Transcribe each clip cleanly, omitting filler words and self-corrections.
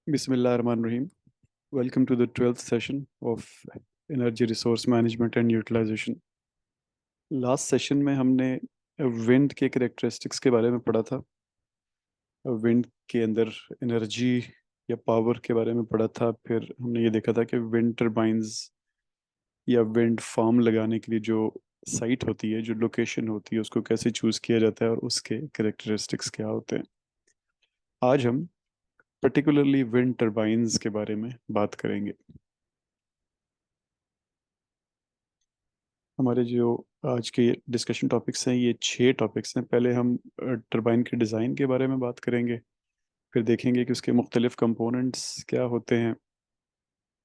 Bismillahirrahmanirrahim. Welcome to the 12th session of Energy Resource Management and Utilization. Last session में हमने wind के characteristics के बारे में पढ़ा था। विंड के अंदर एनर्जी या पावर के बारे में पढ़ा था। फिर हमने ये देखा था कि विंड टर्बाइंस या विंड फार्म लगाने के लिए जो साइट होती है, जो लोकेशन होती है, उसको कैसे चूज़ किया जाता है और उसके कैरेक्टरिस्टिक्स क्या होते हैं। आज हम पर्टिकुलरली विंड टर्बाइंस के बारे में बात करेंगे। हमारे जो आज के डिस्कशन टॉपिक्स हैं, ये 6 टॉपिक्स हैं। पहले हम टरबाइन के डिज़ाइन के बारे में बात करेंगे, फिर देखेंगे कि उसके मुख्तलिफ कंपोनेंट्स क्या होते हैं,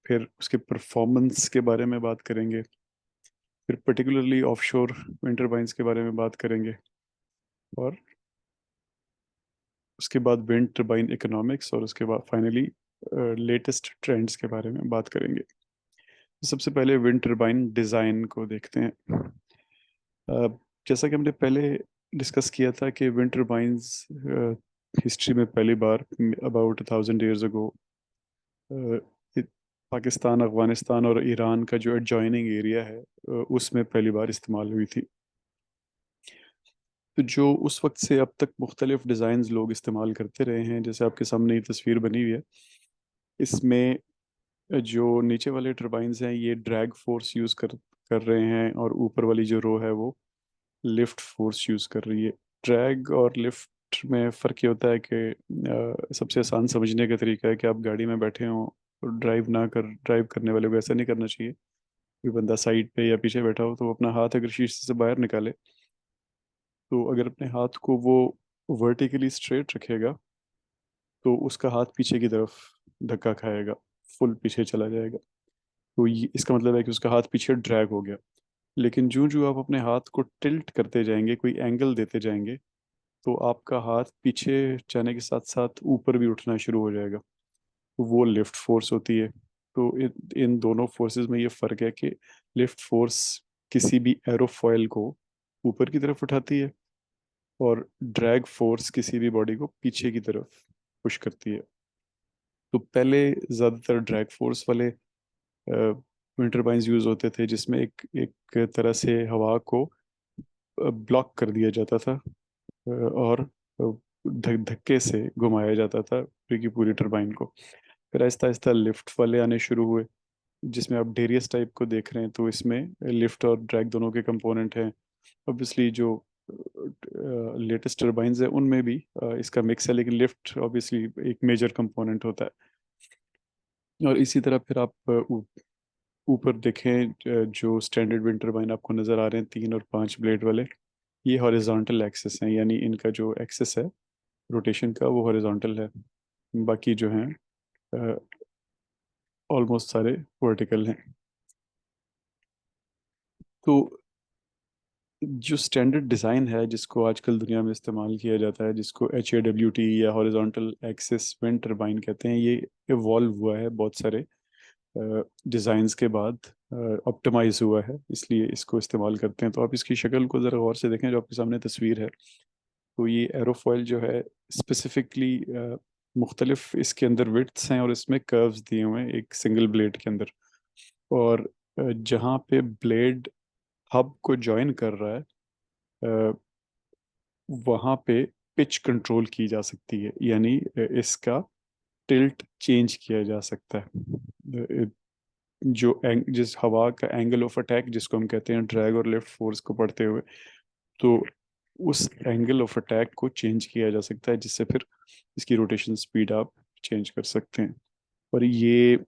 फिर उसके परफॉर्मेंस के बारे में बात करेंगे, फिर पर्टिकुलरली ऑफशोर विंड टरबाइंस के बारे में बात करेंगे, और उसके बाद विंड टरबाइन इकोनॉमिक्स, और उसके बाद फाइनली लेटेस्ट ट्रेंड्स के बारे में बात करेंगे। तो सबसे पहले विंड टरबाइन डिज़ाइन को देखते हैं। अ, जैसा कि हमने पहले डिस्कस किया था कि विंड टर्बाइंस हिस्ट्री में पहली बार about 1000 years ago Pakistan, Afghanistan और ईरान का जो एडजॉइनिंग एरिया है, उसमें पहली बार इस्तेमाल हुई थी। तो जो उस वक्त से अब तक मुख्तलिफ डिज़ाइंस लोग इस्तेमाल करते रहे हैं, जैसे आपके सामने ये तस्वीर बनी हुई है, इसमें जो नीचे वाले टर्बाइंस हैं ये ड्रैग फोर्स यूज़ कर कर रहे हैं, और ऊपर वाली जो रो है वो लिफ्ट फोर्स यूज़ कर रही है। ड्रैग और लिफ्ट में फ़र्क ये होता है कि सबसे आसान समझने का तरीका है कि आप गाड़ी में बैठे हों और ड्राइव करने वाले को ऐसा नहीं करना चाहिए। कोई बंदा साइड पे या पीछे बैठा हो तो वो अपना हाथ अगर शीशे से बाहर निकाले, तो अगर अपने हाथ को वो वर्टिकली स्ट्रेट रखेगा तो उसका हाथ पीछे की तरफ धक्का खाएगा, फुल पीछे चला जाएगा। तो ये इसका मतलब है कि उसका हाथ पीछे ड्रैग हो गया। लेकिन जूं जूं आप अपने हाथ को टिल्ट करते जाएंगे, कोई एंगल देते जाएंगे, तो आपका हाथ पीछे जाने के साथ साथ ऊपर भी उठना शुरू हो जाएगा। तो वो लिफ्ट फोर्स होती है। तो इन दोनों फोर्सेस में ये फ़र्क है कि लिफ्ट फोर्स किसी भी एरोफॉयल को ऊपर की तरफ उठाती है, और ड्रैग फोर्स किसी भी बॉडी को पीछे की तरफ पुश करती है। तो पहले ज़्यादातर ड्रैग फोर्स वाले विंड टर्बाइंस यूज़ होते थे, जिसमें एक एक तरह से हवा को ब्लॉक कर दिया जाता था, और धक्के से घुमाया जाता था पूरी की पूरी टरबाइन को। फिर आहिस्ता आहिस्ता लिफ्ट वाले आने शुरू हुए, जिसमें आप डेरियस टाइप को देख रहे हैं। तो इसमें लिफ्ट और ड्रैग दोनों के कंपोनेंट हैं। ऑब्वियसली जो लेटेस्ट टरबाइंस है उनमें भी इसका मिक्स है, लेकिन लिफ्ट ऑब्वियसली एक मेजर कंपोनेंट होता है। और इसी तरह फिर आप ऊपर देखें, जो स्टैंडर्ड विंड टरबाइन आपको नज़र आ रहे हैं, 3 और 5 ब्लेड वाले, ये हॉरिजॉन्टल एक्सिस हैं, यानी इनका जो एक्सिस है रोटेशन का वो हॉरिजॉन्टल है। बाकी जो हैं ऑलमोस्ट सारे वर्टिकल हैं। तो जो स्टैंडर्ड डिज़ाइन है जिसको आजकल दुनिया में इस्तेमाल किया जाता है, जिसको HAWT या हॉरिजॉन्टल एक्सिस विंड टरबाइन कहते हैं, ये इवॉल्व हुआ है बहुत सारे डिज़ाइंस के बाद, ऑप्टिमाइज हुआ है, इसलिए इसको इस्तेमाल करते हैं। तो आप इसकी शक्ल को ज़रा गौर से देखें, जो आपके सामने तस्वीर है। तो ये एरोफॉयल जो है स्पेसिफिकली मुख्तलिफ इसके अंदर विड्थ्स हैं, और इसमें कर्व्स दिए हुए हैं एक सिंगल ब्लेड के अंदर। और जहाँ पे ब्लेड हब को जॉइन कर रहा है, अ, वहाँ पे पिच कंट्रोल की जा सकती है, यानी इसका टिल्ट चेंज किया जा सकता है। जिस हवा का एंगल ऑफ अटैक जिसको हम कहते हैं ड्रैग और लिफ्ट फोर्स को पढ़ते हुए, तो उस एंगल ऑफ अटैक को चेंज किया जा सकता है, जिससे फिर इसकी रोटेशन स्पीड आप चेंज कर सकते हैं। और ये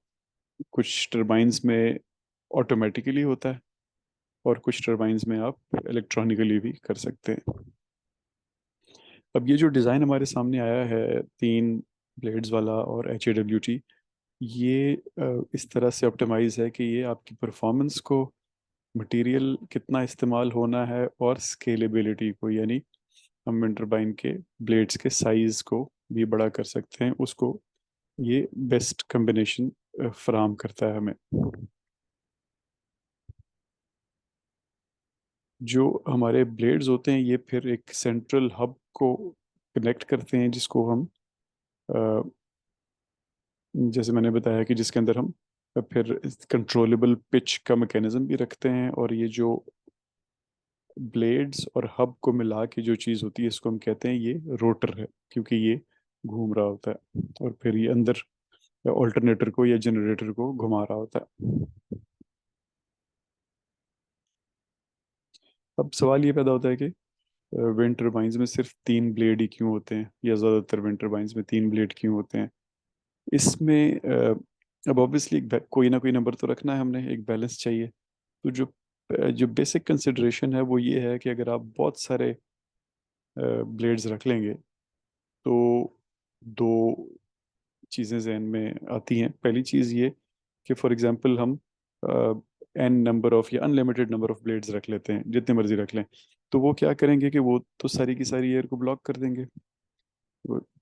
कुछ टर्बाइंस में ऑटोमेटिकली होता है, और कुछ टर्बाइंस में आप इलेक्ट्रॉनिकली भी कर सकते हैं। अब ये जो डिज़ाइन हमारे सामने आया है, 3 ब्लेड्स वाला और HAWT, ये इस तरह से ऑप्टिमाइज है कि ये आपकी परफॉर्मेंस को, मटेरियल कितना इस्तेमाल होना है, और स्केलेबिलिटी को, यानी हम विंड टरबाइन के ब्लेड्स के साइज को भी बड़ा कर सकते हैं, उसको ये बेस्ट कम्बिनेशन फराहम करता है हमें। जो हमारे ब्लेड्स होते हैं ये फिर एक सेंट्रल हब को कनेक्ट करते हैं, जिसको हम जैसे मैंने बताया कि जिसके अंदर हम फिर कंट्रोलेबल पिच का मैकेनिज्म भी रखते हैं, और ये जो ब्लेड्स और हब को मिला के जो चीज़ होती है इसको हम कहते हैं ये रोटर है, क्योंकि ये घूम रहा होता है और फिर ये अंदर ऑल्टरनेटर को या जनरेटर को घुमा रहा होता है। अब सवाल ये पैदा होता है कि विंड टर्बाइंस में सिर्फ तीन ब्लेड ही क्यों होते हैं, या ज़्यादातर विंड टर्बाइंस में तीन ब्लेड क्यों होते हैं। इसमें अब ऑब्वियसली कोई ना कोई नंबर तो रखना है हमने, एक बैलेंस चाहिए। तो जो बेसिक कंसिडरेशन है वो ये है कि अगर आप बहुत सारे ब्लेड्स रख लेंगे तो दो चीज़ें जहन में आती हैं। पहली चीज़ ये कि फॉर एग्जांपल हम एन नंबर ऑफ या अनलिमिटेड नंबर ऑफ ब्लेड्स रख लेते हैं, जितने मर्जी रख लें, तो वो क्या करेंगे कि वो तो सारी की सारी एयर को ब्लॉक कर देंगे।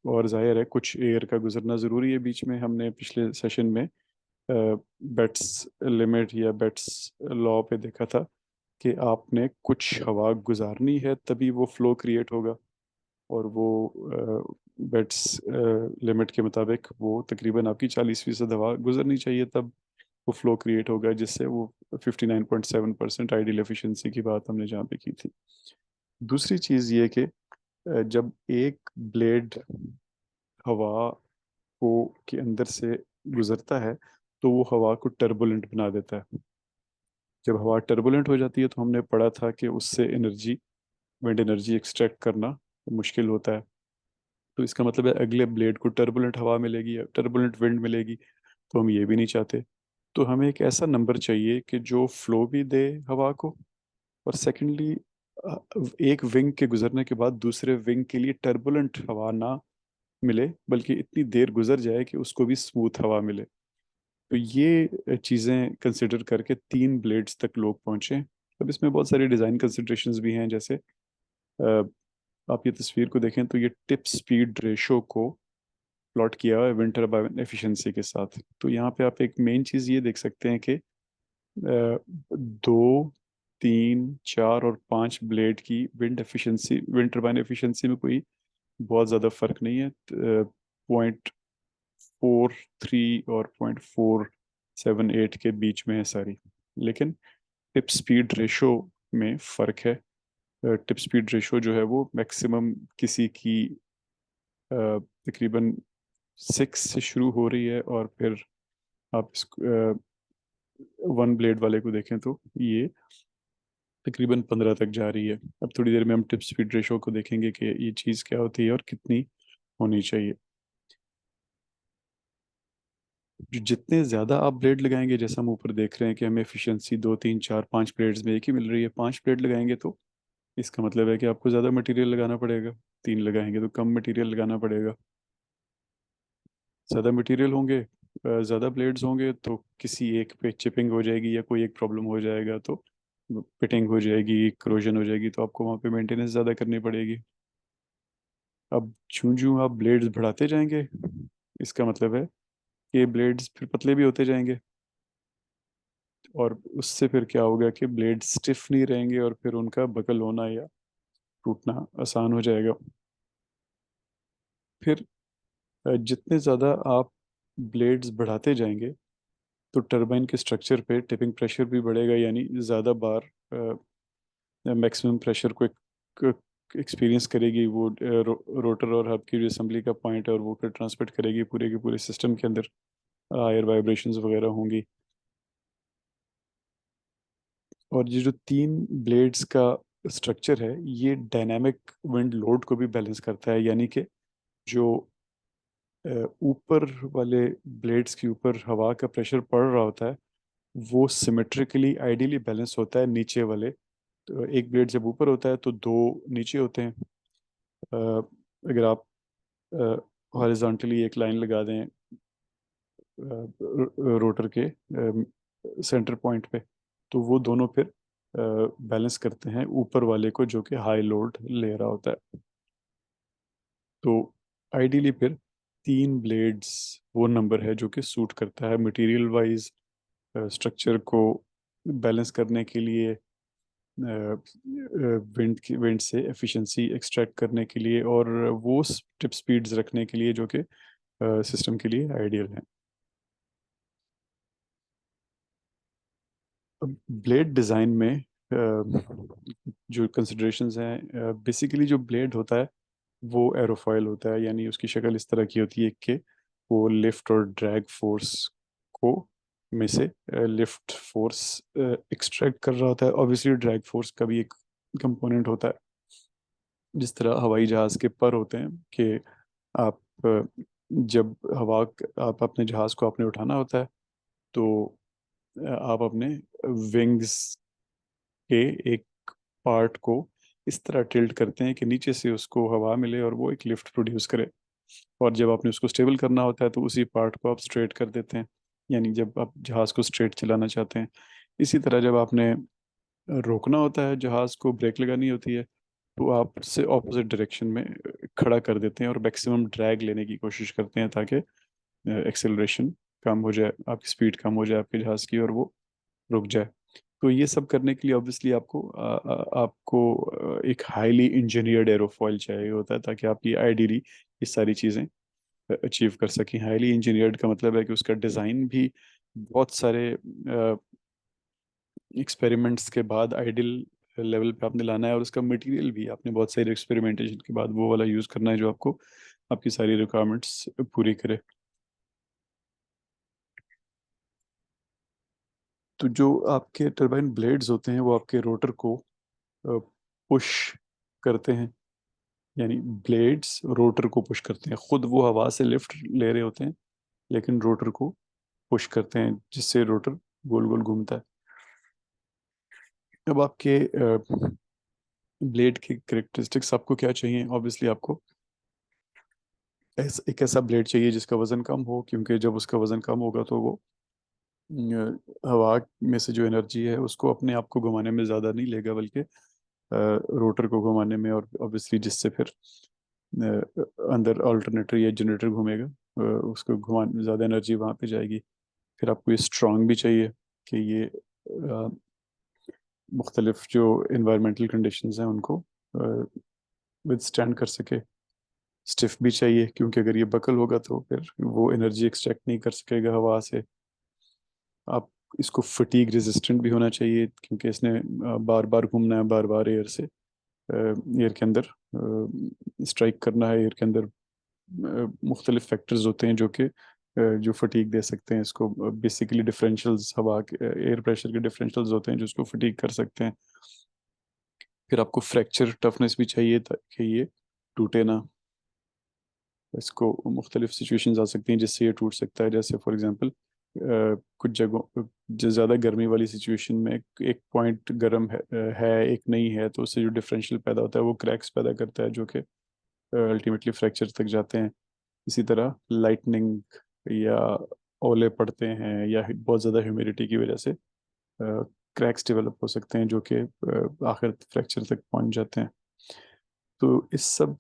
और जाहिर है कुछ एयर का गुजरना ज़रूरी है बीच में। हमने पिछले सेशन में बेट्स लिमिट या बेट्स लॉ पे देखा था कि आपने कुछ हवा गुजारनी है तभी वो फ्लो क्रिएट होगा, और वो बेट्स लिमिट के मुताबिक वो तकरीबन आपकी 40% हवा गुजरनी चाहिए, तब वो फ्लो क्रिएट होगा, जिससे वो 59.7% आइडियल एफिशिएंसी की बात हमने जहाँ पे की थी। दूसरी चीज़ ये कि जब एक ब्लेड हवा को के अंदर से गुजरता है तो वो हवा को टर्बुलेंट बना देता है। जब हवा टर्बुलेंट हो जाती है तो हमने पढ़ा था कि उससे एनर्जी, विंड एनर्जी एक्सट्रैक्ट करना मुश्किल होता है। तो इसका मतलब है अगले ब्लेड को टर्बुलेंट हवा मिलेगी या टर्बुलेंट विंड मिलेगी, तो हम ये भी नहीं चाहते। तो हमें एक ऐसा नंबर चाहिए कि जो फ्लो भी दे हवा को, और सेकेंडली एक विंग के गुजरने के बाद दूसरे विंग के लिए टर्बुलेंट हवा ना मिले, बल्कि इतनी देर गुजर जाए कि उसको भी स्मूथ हवा मिले। तो ये चीज़ें कंसिडर करके तीन ब्लेड्स तक लोग पहुंचे। अब इसमें बहुत सारे डिज़ाइन कंसिडरेशंस भी हैं, जैसे आप ये तस्वीर को देखें तो ये टिप स्पीड रेशो को प्लॉट किया हुआ है विंड टर्बाइन एफिशिएंसी के साथ। तो यहाँ पे आप एक मेन चीज़ ये देख सकते हैं कि 2, 3, 4 और 5 ब्लेड की wind efficiency, wind turbine efficiency में कोई बहुत ज़्यादा फर्क नहीं है। 0.43 और 0.478 के बीच में है सारी। लेकिन टिप स्पीड रेशो में फ़र्क है। टिप स्पीड रेशो जो है वो मैक्सिमम किसी की तकरीबन 6 से शुरू हो रही है, और फिर आप इस वन ब्लेड वाले को देखें तो ये तकरीबन 15 तक जा रही है। अब थोड़ी देर में हम टिप स्पीड रेशो को देखेंगे कि ये चीज़ क्या होती है और कितनी होनी चाहिए। जितने ज़्यादा आप ब्लेड लगाएंगे, जैसा हम ऊपर देख रहे हैं कि हमें एफिशिएंसी 2, 3, 4, 5 ब्लेड्स में एक ही मिल रही है, 5 ब्लेड लगाएंगे तो इसका मतलब है कि आपको ज़्यादा मटेरियल लगाना पड़ेगा। 3 लगाएंगे तो कम मटेरियल लगाना पड़ेगा। ज़्यादा मटेरियल होंगे, ज़्यादा ब्लेड्स होंगे तो किसी एक पे चिपिंग हो जाएगी या कोई एक प्रॉब्लम हो जाएगा, तो पिटिंग हो जाएगी, क्रोजन हो जाएगी, तो आपको वहाँ पे मेंटेनेंस ज़्यादा करनी पड़ेगी। अब जूं जूं आप ब्लेड्स बढ़ाते जाएंगे, इसका मतलब है कि ब्लेड्स फिर पतले भी होते जाएंगे, और उससे फिर क्या होगा कि ब्लेड स्टिफ नहीं रहेंगे और फिर उनका बकल होना या टूटना आसान हो जाएगा। फिर जितने ज़्यादा आप ब्लेड्स बढ़ाते जाएंगे तो टरबाइन के स्ट्रक्चर पे टिपिंग प्रेशर भी बढ़ेगा, यानी ज़्यादा बार मैक्सिमम प्रेशर को एक्सपीरियंस करेगी वो रोटर और हब की जो असेंबली का पॉइंट है, और वो फिर ट्रांसमिट करेगी पूरे के पूरे सिस्टम के अंदर। हायर वाइब्रेशंस वगैरह होंगी। और ये जो तीन ब्लेड्स का स्ट्रक्चर है ये डायनामिक विंड लोड को भी बैलेंस करता है, यानी कि जो ऊपर वाले ब्लेड्स के ऊपर हवा का प्रेशर पड़ रहा होता है वो सिमेट्रिकली आइडियली बैलेंस होता है नीचे वाले। तो एक ब्लेड जब ऊपर होता है तो दो नीचे होते हैं। अगर आप हॉरिजॉन्टली एक लाइन लगा दें रोटर के सेंटर पॉइंट पे, तो वो दोनों फिर बैलेंस करते हैं ऊपर वाले को जो कि हाई लोड ले रहा होता है। तो आइडियली फिर तीन ब्लेड्स वो नंबर है जो कि सूट करता है मटेरियल वाइज, स्ट्रक्चर को बैलेंस करने के लिए, विंड से एफिशिएंसी एक्सट्रैक्ट करने के लिए, और वो टिप स्पीड्स रखने के लिए जो कि सिस्टम के लिए आइडियल है। अब ब्लेड डिज़ाइन में जो कंसिडरेशंस हैं, बेसिकली जो ब्लेड होता है वो एरोफॉइल होता है, यानी उसकी शक्ल इस तरह की होती है कि वो लिफ्ट और ड्रैग फोर्स को में से लिफ्ट फोर्स एक्सट्रैक्ट कर रहा होता है। ऑब्वियसली ड्रैग फोर्स का भी एक कंपोनेंट होता है, जिस तरह हवाई जहाज़ के पर होते हैं कि आप जब आप अपने जहाज़ को आपने उठाना होता है, तो आप अपने विंग्स के एक पार्ट को इस तरह टिल्ट करते हैं कि नीचे से उसको हवा मिले और वो एक लिफ्ट प्रोड्यूस करे। और जब आपने उसको स्टेबल करना होता है तो उसी पार्ट को आप स्ट्रेट कर देते हैं, यानी जब आप जहाज़ को स्ट्रेट चलाना चाहते हैं। इसी तरह जब आपने रोकना होता है, जहाज़ को ब्रेक लगानी होती है, तो आप उससे ऑपोजिट डायरेक्शन में खड़ा कर देते हैं और मैक्सिमम ड्रैग लेने की कोशिश करते हैं ताकि एक्सेलरेशन कम हो जाए, आपकी स्पीड कम हो जाए आपके जहाज़ की, और वो रुक जाए। तो ये सब करने के लिए ऑब्वियसली आपको एक हाईली इंजीनियर्ड एरोफॉयल चाहिए होता है, ताकि आप ये आइडियली ये सारी चीज़ें अचीव कर सकें। हाईली इंजीनियर्ड का मतलब है कि उसका डिज़ाइन भी बहुत सारे एक्सपेरिमेंट्स के बाद आइडियल लेवल पे आपने लाना है, और उसका मटेरियल भी आपने बहुत सारे एक्सपेरिमेंटेशन के बाद वो वाला यूज़ करना है जो आपको आपकी सारी रिक्वायरमेंट्स पूरी करे। तो जो आपके टरबाइन ब्लेड्स होते हैं वो आपके रोटर को पुश करते हैं, यानी ब्लेड्स रोटर को पुश करते हैं। खुद वो हवा से लिफ्ट ले रहे होते हैं, लेकिन रोटर को पुश करते हैं, जिससे रोटर गोल गोल घूमता है। अब आपके ब्लेड की करेक्टरिस्टिक्स आपको क्या चाहिए? ऑब्वियसली आपको एक ऐसा ब्लेड चाहिए जिसका वजन कम हो, क्योंकि जब उसका वजन कम होगा तो वो हवा में से जो एनर्जी है उसको अपने आप को घुमाने में ज़्यादा नहीं लेगा, बल्कि रोटर को घुमाने में, और ऑब्वियसली जिससे फिर अंदर अल्टरनेटर या जनरेटर घूमेगा, उसको घुमाने ज़्यादा एनर्जी वहाँ पे जाएगी। फिर आपको ये स्ट्रांग भी चाहिए कि ये मुख्तलिफ जो इन्वायरमेंटल कंडीशंस हैं उनको विदस्टैंड कर सके। स्टिफ भी चाहिए, क्योंकि अगर ये बकल होगा तो फिर वो एनर्जी एक्सट्रैक्ट नहीं कर सकेगा हवा से। आप इसको फटीग रेजिस्टेंट भी होना चाहिए, क्योंकि इसने बार बार घूमना है, बार बार एयर से एयर के अंदर स्ट्राइक करना है। एयर के अंदर मुख्तलिफ फैक्टर्स होते हैं जो कि जो फटीग दे सकते हैं इसको। बेसिकली डिफरेंशियल्स, हवा के एयर प्रेशर के डिफरेंशियल्स होते हैं जो इसको फटीग कर सकते हैं। फिर आपको फ्रैक्चर टफनेस भी चाहिए ताकि ये टूटे ना। इसको मुख्तलिफ सिचुएशंस आ सकती हैं जिससे ये टूट सकता है, जैसे फॉर एग्जांपल कुछ जगहों जो ज़्यादा गर्मी वाली सिचुएशन में एक पॉइंट गर्म है एक नहीं है, तो उससे जो डिफरेंशियल पैदा होता है वो क्रैक्स पैदा करता है, जो कि अल्टीमेटली फ्रैक्चर तक जाते हैं। इसी तरह लाइटनिंग या ओले पड़ते हैं, या बहुत ज़्यादा ह्यूमिडिटी की वजह से क्रैक्स डेवलप हो सकते हैं, जो कि आखिर फ्रैक्चर तक पहुंच जाते हैं। तो इस सब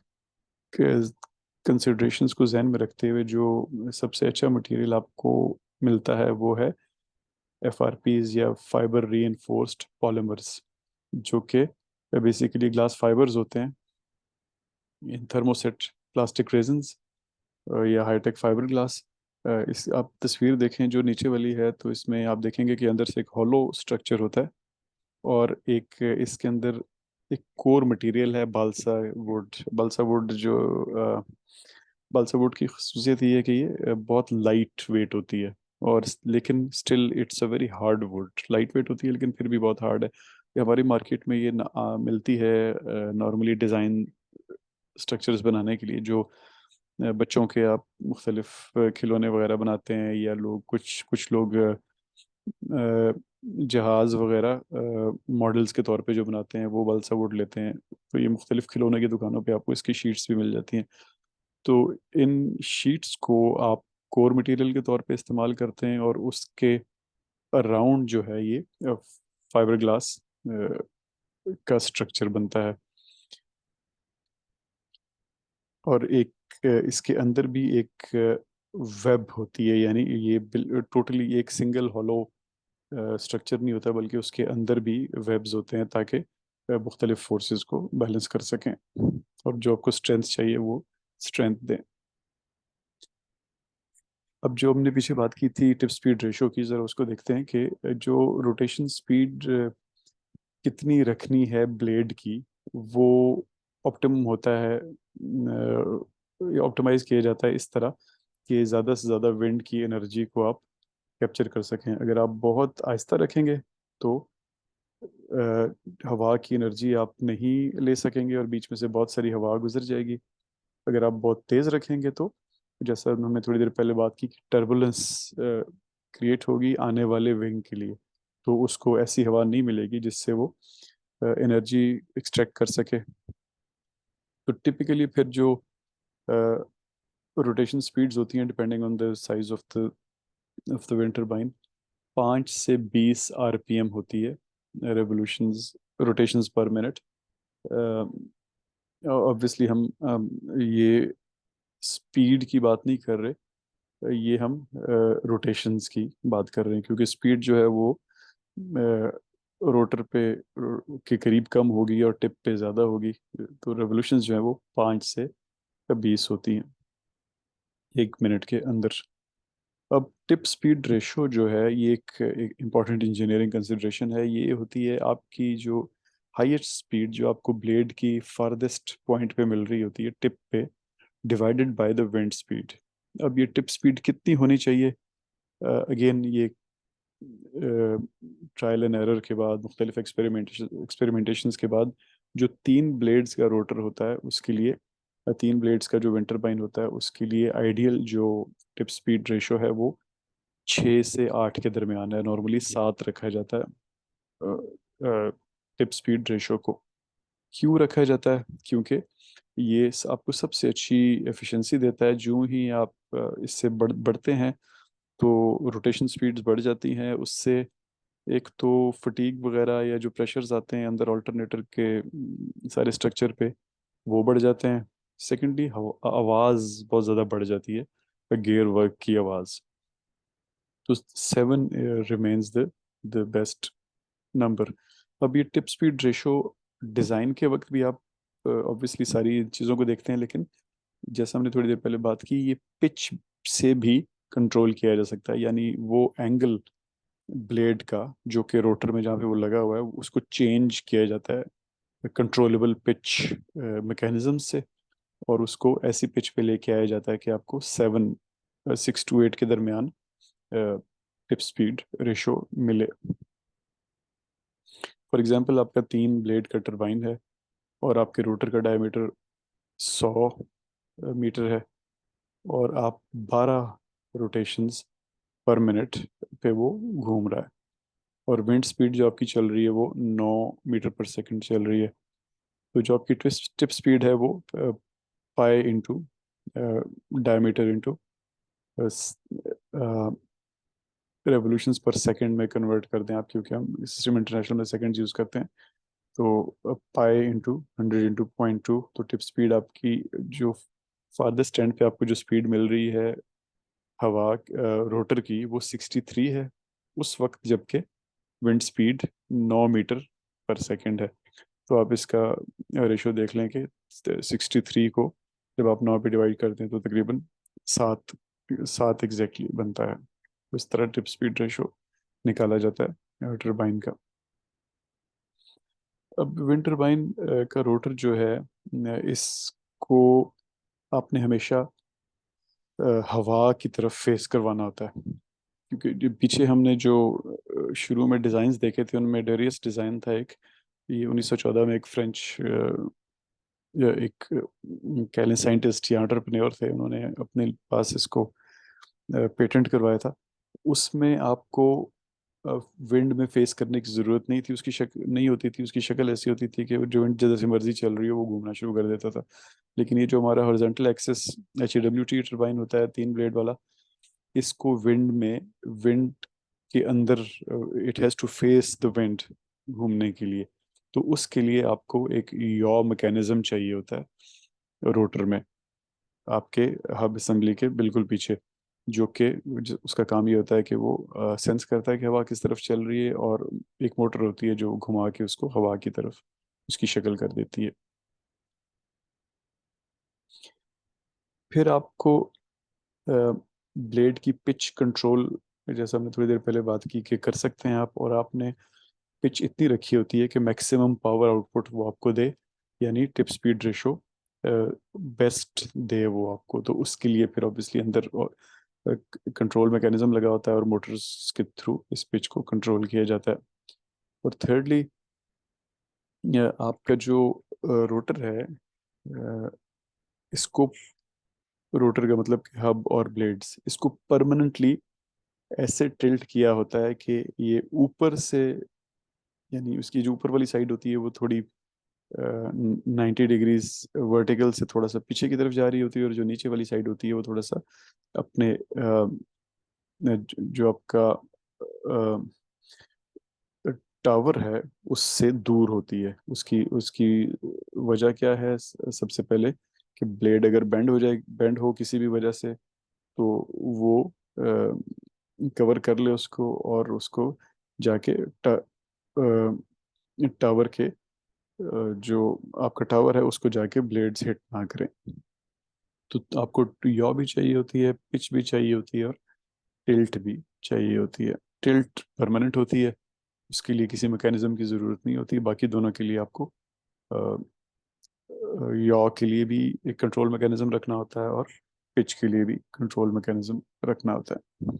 कंसिडरेशंस को जहन में रखते हुए जो सबसे अच्छा मटेरियल आपको मिलता है वो है FRPs या फाइबर रीइंफोर्स्ड पॉलीमर्स, जो कि बेसिकली ग्लास फाइबर्स होते हैं इन थर्मोसेट प्लास्टिक रेजिन्स या हाईटेक फाइबर ग्लास। इस आप तस्वीर देखें जो नीचे वाली है, तो इसमें आप देखेंगे कि अंदर से एक हॉलो स्ट्रक्चर होता है, और एक इसके अंदर एक कोर मटेरियल है बालसा वुड। बालसा वुड जो बालसा वुड की खसूसियत ये है कि ये बहुत लाइट वेट होती है, और लेकिन still it's a very hard would. Light weight होती है लेकिन फिर भी बहुत हार्ड है। ये हमारी मार्केट में ये मिलती है नॉर्मली डिज़ाइन स्ट्रक्चर्स बनाने के लिए, जो बच्चों के आप मुख्तलिफ खिलौने वगैरह बनाते हैं, या लोग कुछ कुछ लोग जहाज़ वगैरह मॉडल्स के तौर पे जो बनाते हैं वो बालसा वुड लेते हैं। तो ये मुख्तलिफ खिलौने की दुकानों पे आपको इसकी शीट्स भी मिल जाती हैं। तो इन शीट्स को आप कोर मटेरियल के तौर पे इस्तेमाल करते हैं, और उसके अराउंड जो है ये फाइबर ग्लास का स्ट्रक्चर बनता है। और एक इसके अंदर भी एक वेब होती है, यानी ये टोटली एक सिंगल हॉलो स्ट्रक्चर नहीं होता, बल्कि उसके अंदर भी वेब्स होते हैं, ताकि मुख्तलिफ फोर्सेस को बैलेंस कर सकें, और जो आपको स्ट्रेंथ चाहिए वो स्ट्रेंथ दें। अब जो हमने पीछे बात की थी टिप स्पीड रेशो की, ज़रा उसको देखते हैं कि जो रोटेशन स्पीड कितनी रखनी है ब्लेड की, वो ऑप्टिमम होता है, ऑप्टिमाइज किया जाता है इस तरह कि ज़्यादा से ज़्यादा विंड की एनर्जी को आप कैप्चर कर सकें। अगर आप बहुत आहिस्ता रखेंगे तो हवा की एनर्जी आप नहीं ले सकेंगे और बीच में से बहुत सारी हवा गुजर जाएगी। अगर आप बहुत तेज़ रखेंगे तो, जैसा हमने थोड़ी देर पहले बात की, कि टर्बुलेंस क्रिएट होगी आने वाले विंग के लिए, तो उसको ऐसी हवा नहीं मिलेगी जिससे वो एनर्जी एक्सट्रैक्ट कर सके। तो टिपिकली फिर जो रोटेशन स्पीड्स होती हैं depending on the size of the wind turbine, 5 से 20 आरपीएम होती है, रेवोल्यूशंस, रोटेशंस पर मिनट। ऑब्वियसली हम ये स्पीड की बात नहीं कर रहे, ये हम रोटेशंस की बात कर रहे हैं, क्योंकि स्पीड जो है वो रोटर पे के करीब कम होगी और टिप पे ज़्यादा होगी। तो रेवोल्यूशंस जो है वो 5 से 20 होती हैं 1 मिनट के अंदर। अब टिप स्पीड रेशो जो है ये एक इम्पॉर्टेंट इंजीनियरिंग कंसिडरेशन है। ये होती है आपकी जो हाईएस्ट स्पीड जो आपको ब्लेड की फारदेस्ट पॉइंट पे मिल रही होती है टिप पे, divided by the wind speed. अब ये टिप स्पीड कितनी होनी चाहिए? अगेन ये ट्रायल एंड एरर के बाद, मुख्तलिफ एक्सपेरिमेंटेशंस के बाद, जो 3 ब्लेड्स का रोटर होता है उसके लिए, 3 ब्लेड्स का जो विंड टरबाइन होता है उसके लिए आइडियल जो टिप स्पीड रेशो है वो 6 से 8 के दरमियान है। नॉर्मली 7 रखा जाता है टिप स्पीड रेशो को। क्यों रखा जाता है? क्योंकि ये आपको सबसे अच्छी एफिशिएंसी देता है। जो ही आप इससे बढ़ते हैं तो रोटेशन स्पीड्स बढ़ जाती हैं। उससे एक तो फटीग वगैरह या जो प्रेशर्स आते हैं अंदर ऑल्टरनेटर के सारे स्ट्रक्चर पे, वो बढ़ जाते हैं। सेकेंडली आवाज़ बहुत ज़्यादा बढ़ जाती है, गियर वर्क की आवाज़। तो 7 रिमेन्स द बेस्ट नंबर। अब ये टिप स्पीड रेशो डिज़ाइन के वक्त भी आप ऑब्वियसली सारी चीज़ों को देखते हैं, लेकिन जैसा हमने थोड़ी देर पहले बात की, ये पिच से भी कंट्रोल किया जा सकता है। यानी वो एंगल ब्लेड का जो कि रोटर में जहाँ पे वो लगा हुआ है उसको चेंज किया जाता है कंट्रोलेबल पिच मैकेनिज्म से, और उसको ऐसी पिच पे लेके आया जाता है कि आपको 6 to 8 के दरमियान टिप स्पीड रेशो मिले। फॉर एग्जांपल, आपका 3 ब्लेड का टरबाइन है और आपके रोटर का डायमीटर 100 मीटर है, और आप 12 रोटेशंस पर मिनट पे वो घूम रहा है, और विंड स्पीड जो आपकी चल रही है वो 9 मीटर पर सेकंड चल रही है। तो जो आपकी ट्विस्ट टिप स्पीड है वो pi into diameter into revolutions पर सेकंड में कन्वर्ट कर दें आप, क्योंकि हम सिस्टम इंटरनेशनल में सेकंड यूज़ करते हैं। तो पाई इंटू 100 इंटू 0.2, तो टिप स्पीड आपकी जो फारदेस्ट एंड पे आपको जो स्पीड मिल रही है हवा रोटर की, वो 63 है उस वक्त, जबकि विंड स्पीड 9 मीटर पर सेकंड है। तो आप इसका रेशो देख लें कि 63 को जब आप 9 पे डिवाइड करते हैं तो तकरीबन 7 7 एग्जैक्टली बनता है। इस तरह टिप स्पीड रेशो निकाला जाता है टरबाइन का। अब विंड टरबाइन का रोटर जो है, इसको आपने हमेशा हवा की तरफ फेस करवाना होता है, क्योंकि जो पीछे हमने जो शुरू में डिज़ाइंस देखे थे उनमें डेरियस डिज़ाइन था एक। ये 1914 में एक फ्रेंच एक कह लें साइंटिस्ट या एंटरप्रेन्योर थे, उन्होंने अपने पास इसको पेटेंट करवाया था। उसमें आपको विंड में फेस करने की ज़रूरत नहीं थी, उसकी शक्ल नहीं होती थी, उसकी शक्ल ऐसी होती थी कि जो विंड जैसे मर्जी चल रही हो वो घूमना शुरू कर देता था। लेकिन ये जो हमारा हॉरिजॉन्टल एक्सिस HWT टरबाइन होता है 3 ब्लेड वाला, इसको विंड के अंदर it has to face the wind घूमने के लिए। तो उसके लिए आपको एक यॉ मैकेनिज्म चाहिए होता है रोटर में, आपके हब असेंबली के बिल्कुल पीछे, जो कि उसका काम ये होता है कि वो सेंस करता है कि हवा किस तरफ चल रही है, और एक मोटर होती है जो घुमा के उसको हवा की तरफ उसकी शक्ल कर देती है। फिर आपको ब्लेड की पिच कंट्रोल, जैसा हमने थोड़ी देर पहले बात की, कि कर सकते हैं आप, और आपने पिच इतनी रखी होती है कि मैक्सिमम पावर आउटपुट वो आपको दे, यानी टिप स्पीड रेशो बेस्ट दे वो आपको। तो उसके लिए फिर ऑब्वियसली अंदर कंट्रोल मैकेनिज्म लगा होता है और मोटर्स के थ्रू इस पिच को कंट्रोल किया जाता है। और थर्डली, आपका जो रोटर है, इसको, रोटर का मतलब कि हब और ब्लेड्स, इसको परमानेंटली ऐसे टिल्ट किया होता है कि ये ऊपर से, यानी उसकी जो ऊपर वाली साइड होती है वो थोड़ी 90 डिग्रीज वर्टिकल से थोड़ा सा पीछे की तरफ जा रही होती है, और जो नीचे वाली साइड होती है वो थोड़ा सा अपने जो आपका टावर है उससे दूर होती है। उसकी उसकी वजह क्या है? सबसे पहले कि ब्लेड अगर बेंड हो जाए, बेंड हो किसी भी वजह से, तो वो कवर कर ले उसको, और उसको जाके टावर के जो आपका टावर है उसको जाके ब्लेड्स हिट ना करें। तो आपको यॉ भी चाहिए होती है, पिच भी चाहिए होती है, और टिल्ट भी चाहिए होती है। टिल्ट परमानेंट होती है, उसके लिए किसी मैकेनिज्म की ज़रूरत नहीं होती। बाकी दोनों के लिए आपको यॉ के लिए भी एक कंट्रोल मैकेनिज्म रखना होता है, और पिच के लिए भी कंट्रोल मैकेनिज्म रखना होता है।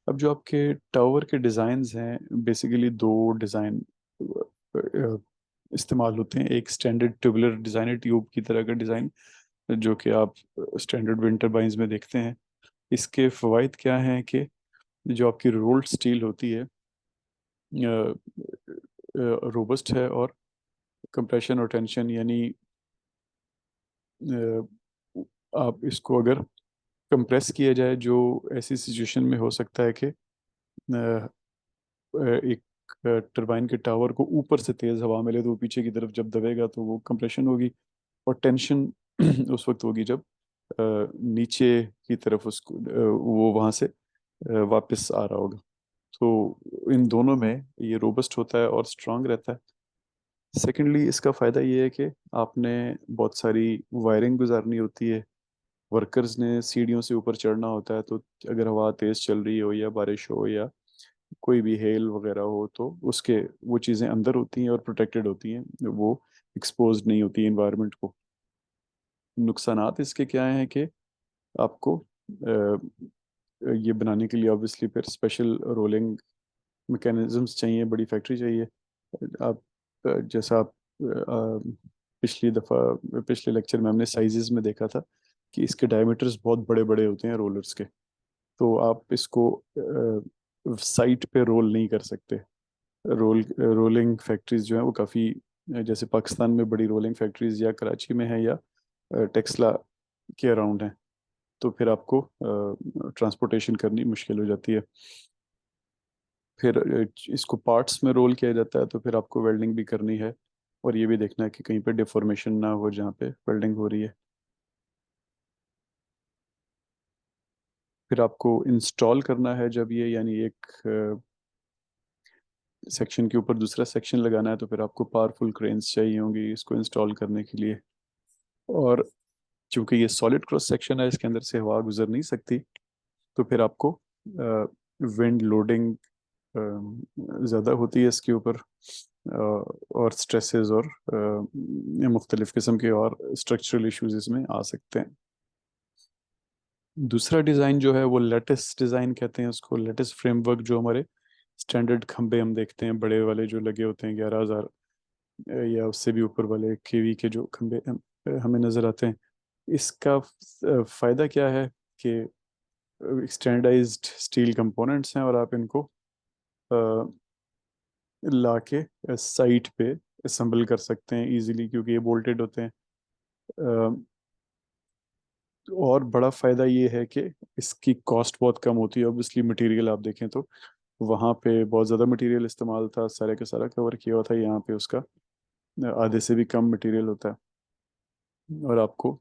अब जो आपके टावर के डिज़ाइंस हैं, बेसिकली दो डिज़ाइन इस्तेमाल होते हैं। एक स्टैंडर्ड ट्यूबुलर डिज़ाइन है, ट्यूब की तरह का डिज़ाइन, जो कि आप स्टैंडर्ड विंड टर्बाइंस में देखते हैं। इसके फ़वाइद क्या हैं कि जो आपकी रोल्ड स्टील होती है रोबस्ट है, और कंप्रेशन और टेंशन, यानी आप इसको अगर कंप्रेस किया जाए, जो ऐसी सिचुएशन में हो सकता है कि एक टरबाइन के टावर को ऊपर से तेज हवा मिले, तो वो पीछे की तरफ जब दबेगा तो वो कंप्रेशन होगी, और टेंशन उस वक्त होगी जब नीचे की तरफ उसको वो वहां से वापस आ रहा होगा। तो इन दोनों में ये रोबस्ट होता है और स्ट्रांग रहता है। सेकेंडली, इसका फ़ायदा ये है कि आपने बहुत सारी वायरिंग गुजारनी होती है, वर्कर्स ने सीढ़ियों से ऊपर चढ़ना होता है, तो अगर हवा तेज़ चल रही हो या बारिश हो या कोई भी हेल वगैरह हो, तो उसके वो चीज़ें अंदर होती हैं और प्रोटेक्टेड होती हैं, वो एक्सपोज नहीं होती इन्वायरमेंट को। नुकसानात इसके क्या हैं कि आपको ये बनाने के लिए ऑब्वियसली फिर स्पेशल रोलिंग मैकेनिज्म्स चाहिए, बड़ी फैक्ट्री चाहिए। आप जैसा आप पिछली दफ़ा पिछले लेक्चर में हमने साइजेस में देखा था कि इसके डायमीटर्स बहुत बड़े बड़े होते हैं रोलर्स के। तो आप इसको साइट पे रोल नहीं कर सकते। रोलिंग फैक्ट्रीज जो है वो काफ़ी, जैसे पाकिस्तान में बड़ी रोलिंग फैक्ट्रीज या कराची में है या टेक्सला के अराउंड है, तो फिर आपको ट्रांसपोर्टेशन करनी मुश्किल हो जाती है। फिर इसको पार्ट्स में रोल किया जाता है, तो फिर आपको वेल्डिंग भी करनी है, और ये भी देखना है कि कहीं पे डिफॉर्मेशन ना हो जहाँ पे वेल्डिंग हो रही है। फिर आपको इंस्टॉल करना है जब ये, यानी एक सेक्शन के ऊपर दूसरा सेक्शन लगाना है, तो फिर आपको पावरफुल क्रेन्स चाहिए होंगी इसको इंस्टॉल करने के लिए। और चूंकि ये सॉलिड क्रॉस सेक्शन है, इसके अंदर से हवा गुजर नहीं सकती, तो फिर आपको विंड लोडिंग ज़्यादा होती है इसके ऊपर, और स्ट्रेसेस और मुख्तलिफ़ किस्म के और स्ट्रक्चरल इश्यूज इसमें आ सकते हैं। दूसरा डिज़ाइन जो है वो लेटिस डिज़ाइन कहते हैं उसको। लेटिस फ्रेमवर्क, जो हमारे स्टैंडर्ड खंबे हम देखते हैं बड़े वाले जो लगे होते हैं 11,000 या उससे भी ऊपर वाले केवी के जो खंबे हमें नज़र आते हैं। इसका फ़ायदा क्या है कि स्टैंडर्डाइज्ड स्टील कंपोनेंट्स हैं, और आप इनको ला के साइट पे असेंबल कर सकते हैं इजीली, क्योंकि ये बोल्टेड होते हैं। और बड़ा फ़ायदा ये है कि इसकी कॉस्ट बहुत कम होती है। ऑब्वियसली मटेरियल आप देखें तो वहाँ पे बहुत ज़्यादा मटेरियल इस्तेमाल था, सारे का सारा कवर किया हुआ था, यहाँ पे उसका आधे से भी कम मटेरियल होता है, और आपको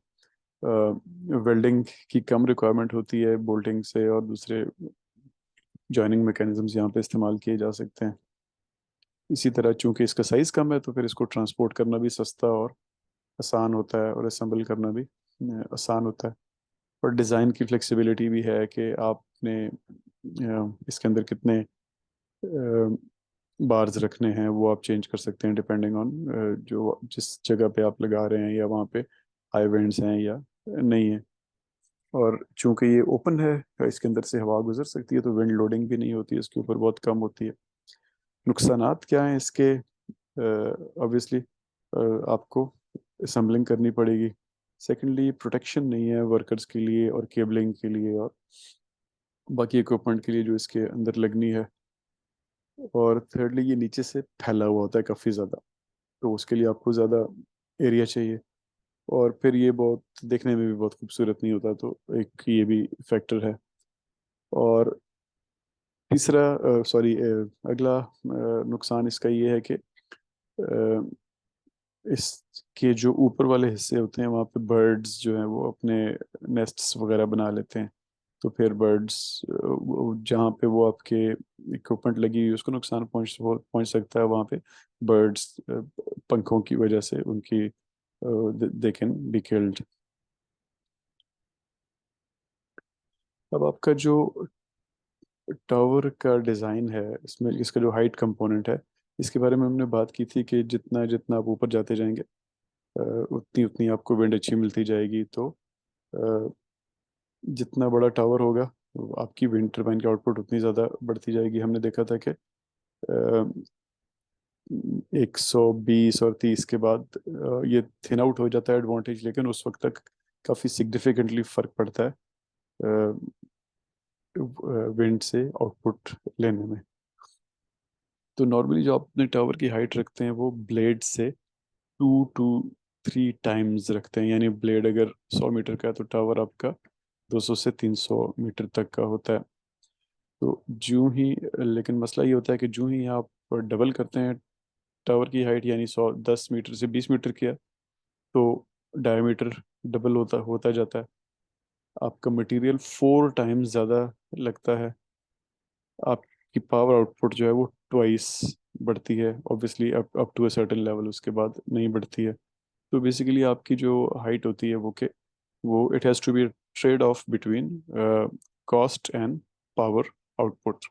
वेल्डिंग की कम रिक्वायरमेंट होती है बोल्टिंग से, और दूसरे जॉइनिंग मैकेनिज्म्स यहाँ पे इस्तेमाल किए जा सकते हैं। इसी तरह चूंकि इसका साइज़ कम है, तो फिर इसको ट्रांसपोर्ट करना भी सस्ता और आसान होता है, और असेंबल करना भी आसान होता है। और डिज़ाइन की फ्लेक्सिबिलिटी भी है कि आपने इसके अंदर कितने बार्स रखने हैं वो आप चेंज कर सकते हैं डिपेंडिंग ऑन जो जिस जगह पे आप लगा रहे हैं, या वहाँ पे हाई विंड्स हैं या नहीं है। और चूंकि ये ओपन है, इसके अंदर से हवा गुजर सकती है, तो विंड लोडिंग भी नहीं होती है, इसके ऊपर बहुत कम होती है। नुकसानात क्या हैं इसके? ऑब्वियसली आपको असम्बलिंग करनी पड़ेगी। सेकेंडली, प्रोटेक्शन नहीं है वर्कर्स के लिए और केबलिंग के लिए और बाकी इक्विपमेंट के लिए जो इसके अंदर लगनी है। और थर्डली, ये नीचे से फैला हुआ होता है काफ़ी ज़्यादा, तो उसके लिए आपको ज़्यादा एरिया चाहिए। और फिर ये बहुत देखने में भी बहुत खूबसूरत नहीं होता, तो एक ये भी फैक्टर है। और तीसरा, सॉरी, अगला नुकसान इसका ये है कि इसके जो ऊपर वाले हिस्से होते हैं वहाँ पे बर्ड्स जो हैं वो अपने नेस्ट्स वगैरह बना लेते हैं। तो फिर बर्ड्स जहाँ पे वो आपके इक्विपमेंट लगी हुई है, उसको नुकसान पहुँच पहुँच सकता है वहाँ पे। बर्ड्स पंखों की वजह से उनकी दे कैन बी किल्ड। अब आपका जो टावर का डिज़ाइन है, इसमें इसका जो हाइट कंपोनेंट है, इसके बारे में हमने बात की थी कि जितना जितना आप ऊपर जाते जाएंगे उतनी उतनी आपको विंड अच्छी मिलती जाएगी। तो अ, जितना बड़ा टावर होगा, तो आपकी विंड टर्बाइन की आउटपुट उतनी ज़्यादा बढ़ती जाएगी। हमने देखा था कि 120 और 30 के बाद ये थिन आउट हो जाता है एडवांटेज, लेकिन उस वक्त तक काफ़ी सिग्निफिकेंटली फ़र्क पड़ता है विंड से आउटपुट लेने में। तो नॉर्मली जो आप अपने टावर की हाइट रखते हैं वो ब्लेड से 2 to 3 टाइम्स रखते हैं। यानी ब्लेड अगर 100 मीटर का है तो टावर आपका 200 से 300 मीटर तक का होता है। तो जूं ही लेकिन मसला ये होता है कि जूं ही आप डबल करते हैं टावर की हाइट, यानी 10 मीटर से 20 मीटर किया, तो डायमीटर डबल होता होता जाता है। आपका मटेरियल 4 टाइम्स ज़्यादा लगता है। आपकी पावर आउटपुट जो है वो ट्वाइस बढ़ती है। Obviously up to a certain level, उसके बाद नहीं बढ़ती है। तो बेसिकली आपकी जो हाइट होती है वो it has to be trade off between cost and power output.